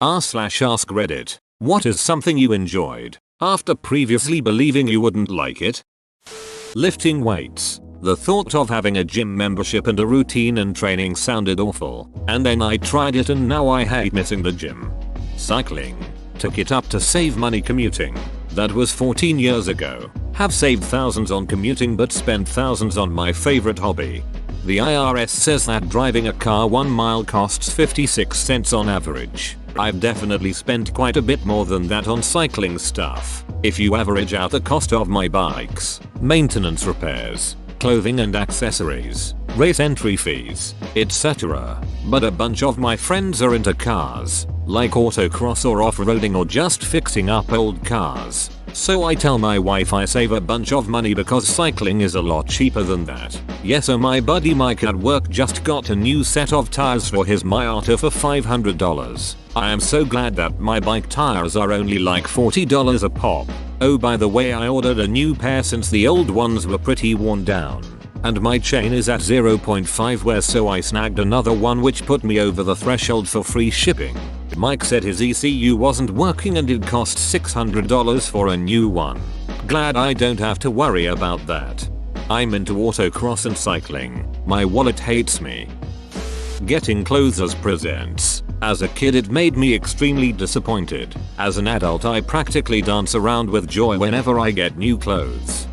r/ask Reddit. What is something you enjoyed after previously believing you wouldn't like it? Lifting weights. The thought of having a gym membership and a routine and training sounded awful, and then I tried it and now I hate missing the gym. Cycling. Took it up to save money commuting. That was 14 years ago. Have saved thousands on commuting but spent thousands on my favorite hobby. The IRS says that driving a car 1 mile costs 56 cents on average. I've definitely spent quite a bit more than that on cycling stuff. If you average out the cost of my bikes, maintenance repairs, clothing and accessories, race entry fees, etc. But a bunch of my friends are into cars, like autocross or off-roading or just fixing up old cars. So I tell my wife I save a bunch of money because cycling is a lot cheaper than that. Yes, so my buddy Mike at work just got a new set of tires for his Miata for $500. I am so glad that my bike tires are only like $40 a pop. Oh, by the way, I ordered a new pair since the old ones were pretty worn down. And my chain is at 0.5 wear, so I snagged another one which put me over the threshold for free shipping. Mike said his ECU wasn't working and it cost $600 for a new one. Glad I don't have to worry about that. I'm into autocross and cycling. My wallet hates me. Getting clothes as presents. As a kid it made me extremely disappointed. As an adult I practically dance around with joy whenever I get new clothes.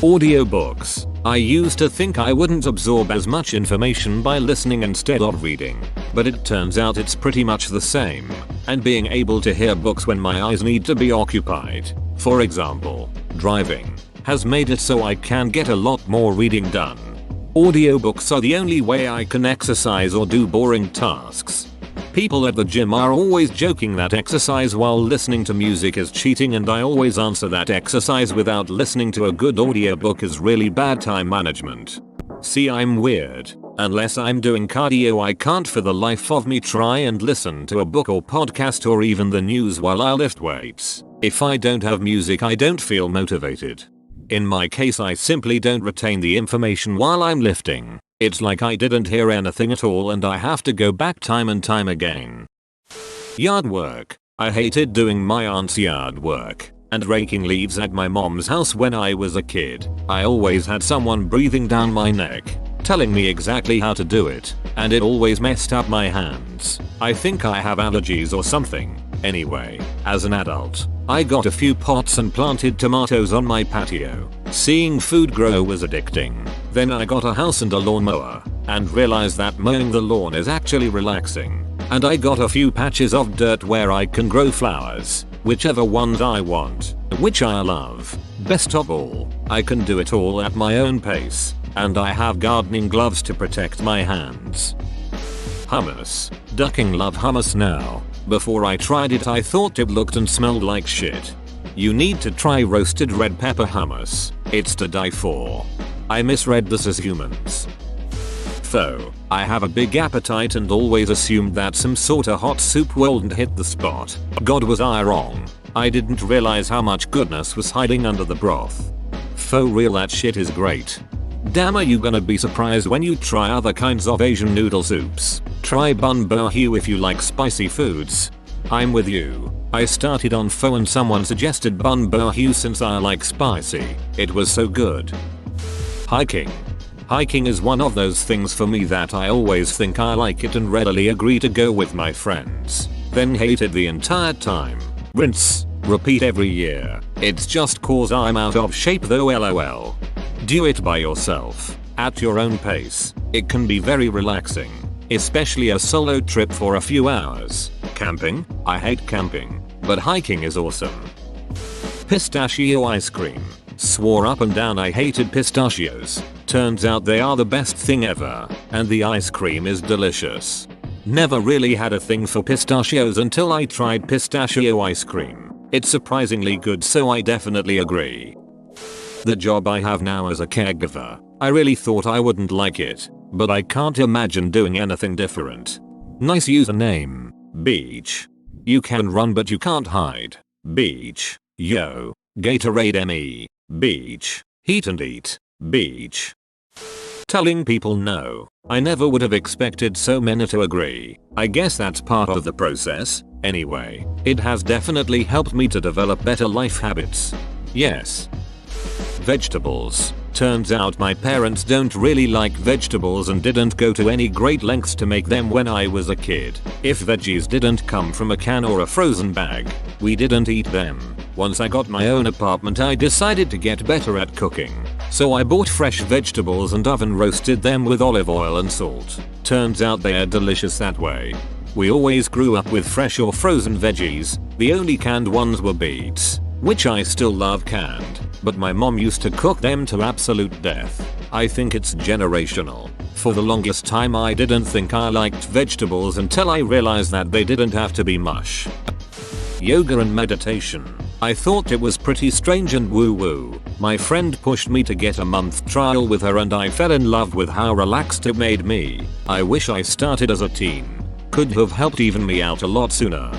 Audiobooks. I used to think I wouldn't absorb as much information by listening instead of reading, but it turns out it's pretty much the same, and being able to hear books when my eyes need to be occupied, for example, driving, has made it so I can get a lot more reading done. Audiobooks are the only way I can exercise or do boring tasks. People at the gym are always joking that exercise while listening to music is cheating, and I always answer that exercise without listening to a good audiobook is really bad time management. See, I'm weird. Unless I'm doing cardio I can't for the life of me try and listen to a book or podcast or even the news while I lift weights. If I don't have music I don't feel motivated. In my case I simply don't retain the information while I'm lifting. It's like I didn't hear anything at all and I have to go back time and time again. Yard work. I hated doing my aunt's yard work and raking leaves at my mom's house when I was a kid. I always had someone breathing down my neck, telling me exactly how to do it, and it always messed up my hands. I think I have allergies or something. Anyway, as an adult, I got a few pots and planted tomatoes on my patio. Seeing food grow was addicting. Then I got a house and a lawnmower, and realized that mowing the lawn is actually relaxing. And I got a few patches of dirt where I can grow flowers, whichever ones I want, which I love. Best of all, I can do it all at my own pace, and I have gardening gloves to protect my hands. Hummus. Ducking love hummus now. Before I tried it I thought it looked and smelled like shit. You need to try roasted red pepper hummus. It's to die for. I misread this as humans. Pho. I have a big appetite and always assumed that some sorta hot soup wouldn't hit the spot. God, was I wrong. I didn't realize how much goodness was hiding under the broth. For real, that shit is great. Damn, are you gonna be surprised when you try other kinds of Asian noodle soups? Try bun bo hue if you like spicy foods. I'm with you. I started on pho and someone suggested bun bo hue since I like spicy. It was so good. Hiking. Hiking is one of those things for me that I always think I like it and readily agree to go with my friends, then hate it the entire time. Rinse, repeat every year. It's just cause I'm out of shape though, lol. Do it by yourself, at your own pace. It can be very relaxing, especially a solo trip for a few hours. Camping? I hate camping, but hiking is awesome. Pistachio ice cream. Swore up and down I hated pistachios. Turns out they are the best thing ever, and the ice cream is delicious. Never really had a thing for pistachios until I tried pistachio ice cream. It's surprisingly good, so I definitely agree. The job I have now as a caregiver. I really thought I wouldn't like it, but I can't imagine doing anything different. Nice username. Beach. You can run but you can't hide. Beach. Yo. Gatorade ME. Beach. Heat and eat. Beach. Telling people no. I never would have expected so many to agree. I guess that's part of the process. Anyway, it has definitely helped me to develop better life habits. Yes. Vegetables. Turns out my parents don't really like vegetables and didn't go to any great lengths to make them when I was a kid. If veggies didn't come from a can or a frozen bag, we didn't eat them. Once I got my own apartment, I decided to get better at cooking. So I bought fresh vegetables and oven roasted them with olive oil and salt. Turns out they are delicious that way. We always grew up with fresh or frozen veggies. The only canned ones were beets, which I still love canned, but my mom used to cook them to absolute death. I think it's generational. For the longest time I didn't think I liked vegetables until I realized that they didn't have to be mush. Yoga and meditation. I thought it was pretty strange and woo-woo. My friend pushed me to get a month trial with her and I fell in love with how relaxed it made me. I wish I started as a teen. Could have helped even me out a lot sooner.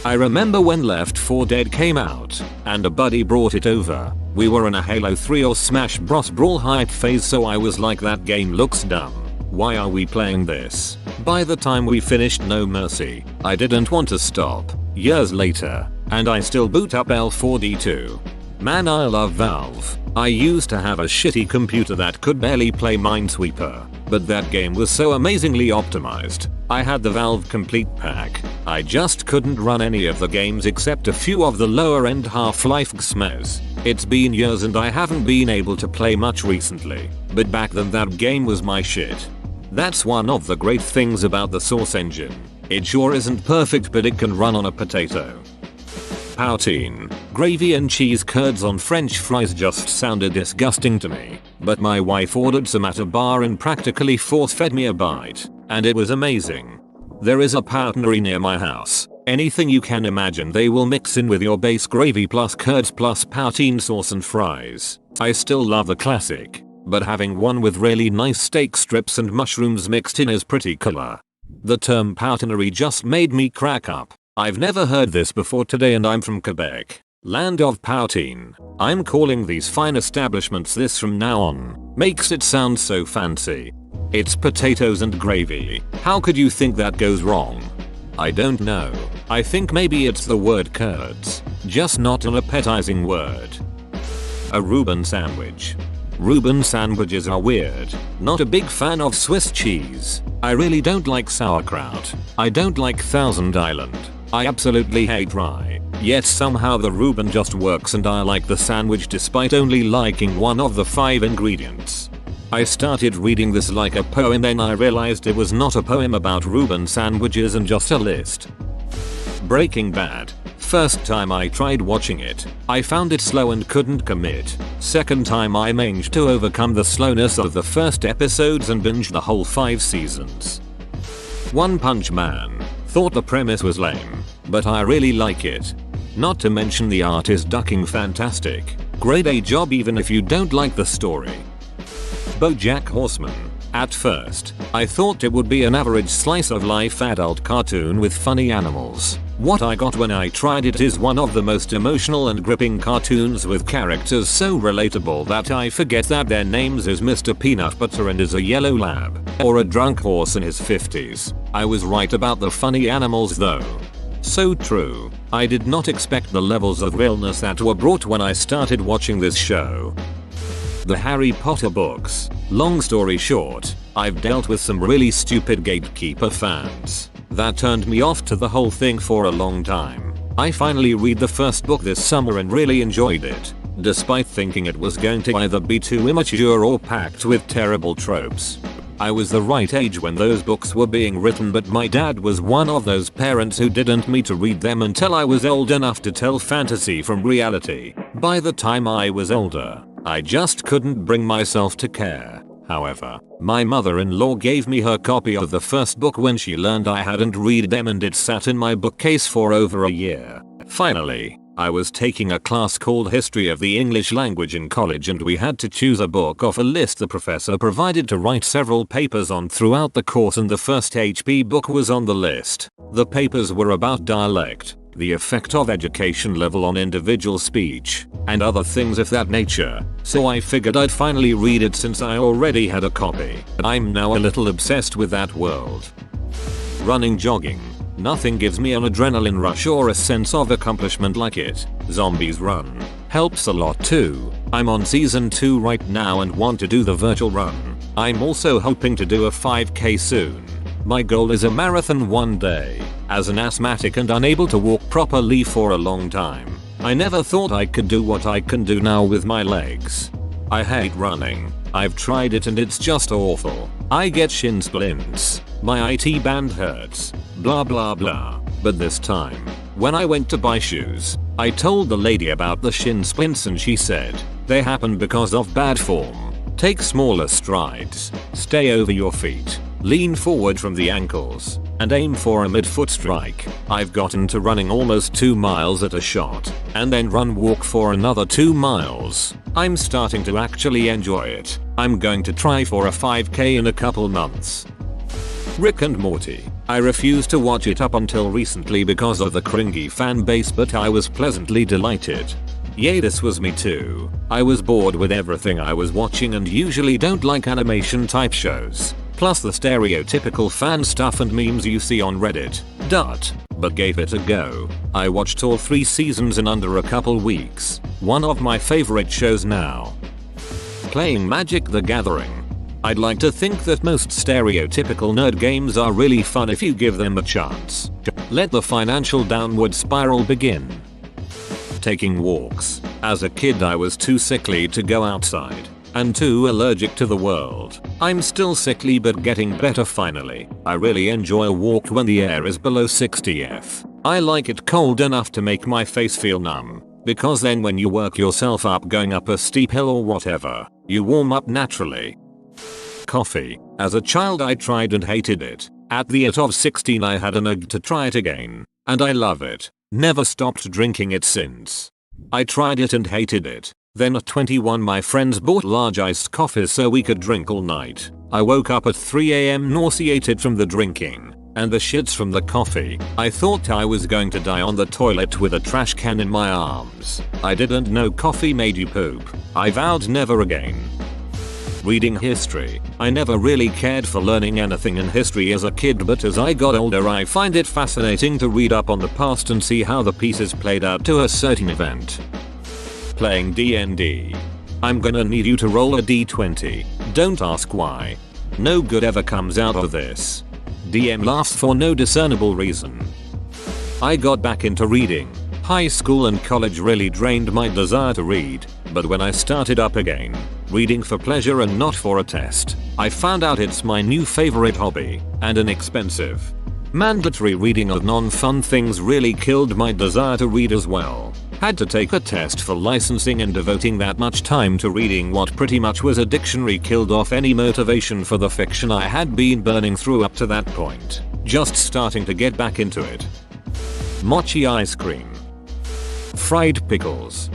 I remember when Left 4 Dead came out, and a buddy brought it over. We were in a Halo 3 or Smash Bros Brawl hype phase, so I was like, that game looks dumb. Why are we playing this? By the time we finished No Mercy, I didn't want to stop. Years later, and I still boot up L4D2. Man, I love Valve. I used to have a shitty computer that could barely play Minesweeper, but that game was so amazingly optimized. I had the Valve Complete Pack. I just couldn't run any of the games except a few of the lower end Half-Life XMEs. It's been years and I haven't been able to play much recently, but back then that game was my shit. That's one of the great things about the Source engine. It sure isn't perfect, but it can run on a potato. Poutine. Gravy and cheese curds on french fries just sounded disgusting to me, but my wife ordered some at a bar and practically force-fed me a bite, and it was amazing. There is a poutinery near my house. Anything you can imagine they will mix in with your base gravy plus curds plus poutine sauce and fries. I still love the classic, but having one with really nice steak strips and mushrooms mixed in is pretty cooler. The term poutinery just made me crack up. I've never heard this before today, and I'm from Quebec, land of poutine. I'm calling these fine establishments this from now on. Makes it sound so fancy. It's potatoes and gravy. How could you think that goes wrong? I don't know. I think maybe it's the word curds, just not an appetizing word. A Reuben sandwich. Reuben sandwiches are weird. Not a big fan of Swiss cheese. I really don't like sauerkraut. I don't like Thousand Island. I absolutely hate rye. Yet somehow the Reuben just works and I like the sandwich despite only liking one of the 5 ingredients. I started reading this like a poem, then I realized it was not a poem about Reuben sandwiches and just a list. Breaking Bad. First time I tried watching it, I found it slow and couldn't commit. Second time I managed to overcome the slowness of the first episodes and binge the whole 5 seasons. One Punch Man. Thought the premise was lame, but I really like it. Not to mention the art is ducking fantastic. Grade A job even if you don't like the story. BoJack Horseman. At first, I thought it would be an average slice of life adult cartoon with funny animals. What I got when I tried it is one of the most emotional and gripping cartoons with characters so relatable that I forget that their names is Mr. Peanut Butter and is a yellow lab, or a drunk horse in his 50s. I was right about the funny animals though. So true. I did not expect the levels of realness that were brought when I started watching this show. The Harry Potter books. Long story short, I've dealt with some really stupid gatekeeper fans that turned me off to the whole thing for a long time. I finally read the first book this summer and really enjoyed it, despite thinking it was going to either be too immature or packed with terrible tropes. I was the right age when those books were being written, but my dad was one of those parents who didn't want me to read them until I was old enough to tell fantasy from reality. By the time I was older, I just couldn't bring myself to care. However, my mother-in-law gave me her copy of the first book when she learned I hadn't read them, and it sat in my bookcase for over a year. Finally, I was taking a class called History of the English Language in college, and we had to choose a book off a list the professor provided to write several papers on throughout the course, and the first HP book was on the list. The papers were about dialect, the effect of education level on individual speech, and other things of that nature, so I figured I'd finally read it since I already had a copy. I'm now a little obsessed with that world. Running, jogging. Nothing gives me an adrenaline rush or a sense of accomplishment like it. Zombies Run helps a lot too. I'm on season 2 right now and want to do the virtual run. I'm also hoping to do a 5k soon. My goal is a marathon one day. As an asthmatic and unable to walk properly for a long time, I never thought I could do what I can do now with my legs. I hate running. I've tried it and it's just awful. I get shin splints. My IT band hurts. Blah blah blah. But this time, when I went to buy shoes, I told the lady about the shin splints and she said, they happen because of bad form. Take smaller strides. Stay over your feet. Lean forward from the ankles. And aim for a mid-foot strike. I've gotten to running almost 2 miles at a shot. And then walk for another 2 miles. I'm starting to actually enjoy it. I'm going to try for a 5k in a couple months. Rick and Morty. I refused to watch it up until recently because of the cringy fan base, but I was pleasantly delighted. Yay, this was me too. I was bored with everything I was watching and usually don't like animation type shows. Plus the stereotypical fan stuff and memes you see on Reddit. But gave it a go. I watched all 3 seasons in under a couple weeks. One of my favorite shows now. Playing Magic the Gathering. I'd like to think that most stereotypical nerd games are really fun if you give them a chance. Let the financial downward spiral begin. Taking walks. As a kid I was too sickly to go outside. And too allergic to the world. I'm still sickly but getting better finally. I really enjoy a walk when the air is below 60°F. I like it cold enough to make my face feel numb. Because then when you work yourself up going up a steep hill or whatever, you warm up naturally. Coffee. As a child I tried and hated it. At the age of 16 I had an urge to try it again. And I love it. Never stopped drinking it since. I tried it and hated it. Then at 21 my friends bought large iced coffees so we could drink all night. I woke up at 3 AM nauseated from the drinking. And the shits from the coffee. I thought I was going to die on the toilet with a trash can in my arms. I didn't know coffee made you poop. I vowed never again. Reading history. I never really cared for learning anything in history as a kid, but as I got older I find it fascinating to read up on the past and see how the pieces played out to a certain event. Playing D&D. I'm gonna need you to roll a d20. Don't ask why. No good ever comes out of this. DM laughs for no discernible reason. I got back into reading. High school and college really drained my desire to read, but when I started up again, reading for pleasure and not for a test, I found out it's my new favorite hobby, and inexpensive. Mandatory reading of non-fun things really killed my desire to read as well. Had to take a test for licensing, and devoting that much time to reading what pretty much was a dictionary killed off any motivation for the fiction I had been burning through up to that point. Just starting to get back into it. Mochi ice cream. Fried pickles.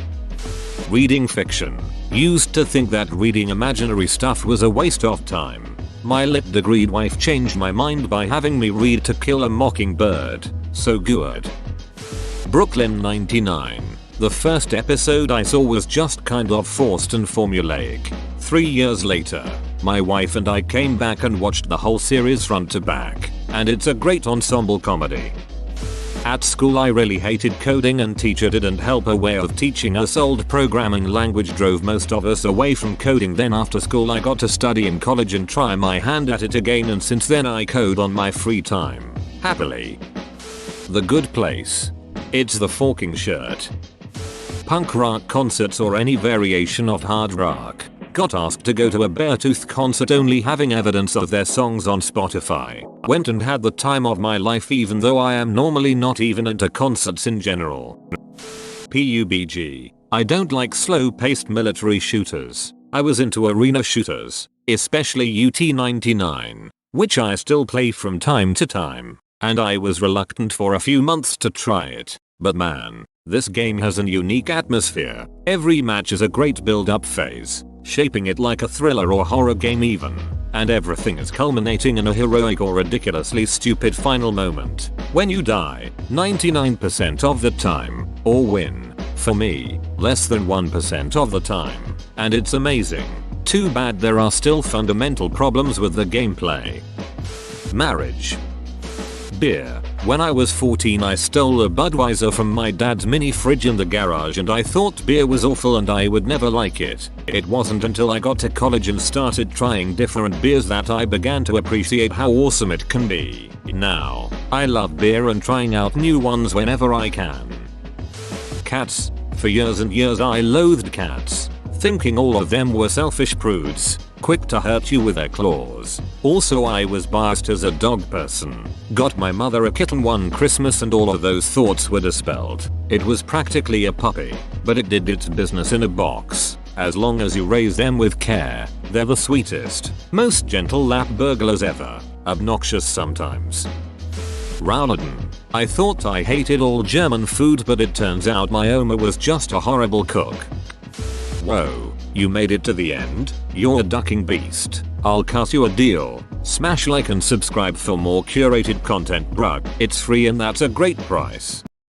Reading fiction. Used to think that reading imaginary stuff was a waste of time. My lit-degreed wife changed my mind by having me read To Kill a Mockingbird. So good. Brooklyn 99. The first episode I saw was just kind of forced and formulaic. 3 years later, my wife and I came back and watched the whole series front to back, and it's a great ensemble comedy. At school I really hated coding, and teacher didn't help. Her way of teaching us old programming language drove most of us away from coding. Then after school I got to study in college and try my hand at it again, and since then I code on my free time. Happily. The Good Place. It's the forking shirt. Punk rock concerts or any variation of hard rock. Got asked to go to a Beartooth concert only having evidence of their songs on Spotify. Went and had the time of my life, even though I am normally not even into concerts in general. PUBG. I don't like slow-paced military shooters. I was into arena shooters, especially UT99, which I still play from time to time, and I was reluctant for a few months to try it. But man, this game has a unique atmosphere. Every match is a great build-up phase, shaping it like a thriller or horror game even, and everything is culminating in a heroic or ridiculously stupid final moment. When you die, 99% of the time, or win, for me, less than 1% of the time, and it's amazing. Too bad there are still fundamental problems with the gameplay. Marriage. Beer. When I was 14 I stole a Budweiser from my dad's mini fridge in the garage and I thought beer was awful and I would never like it. It wasn't until I got to college and started trying different beers that I began to appreciate how awesome it can be. Now, I love beer and trying out new ones whenever I can. Cats. For years and years I loathed cats, thinking all of them were selfish prudes, quick to hurt you with their claws. Also I was biased as a dog person. Got my mother a kitten one Christmas and all of those thoughts were dispelled. It was practically a puppy, but it did its business in a box. As long as you raise them with care, they're the sweetest, most gentle lap burglars ever. Obnoxious sometimes. Rowladen. I thought I hated all German food but it turns out my Oma was just a horrible cook. Whoa, you made it to the end? You're a ducking beast. I'll cut you a deal. Smash like and subscribe for more curated content bruh. It's free and that's a great price.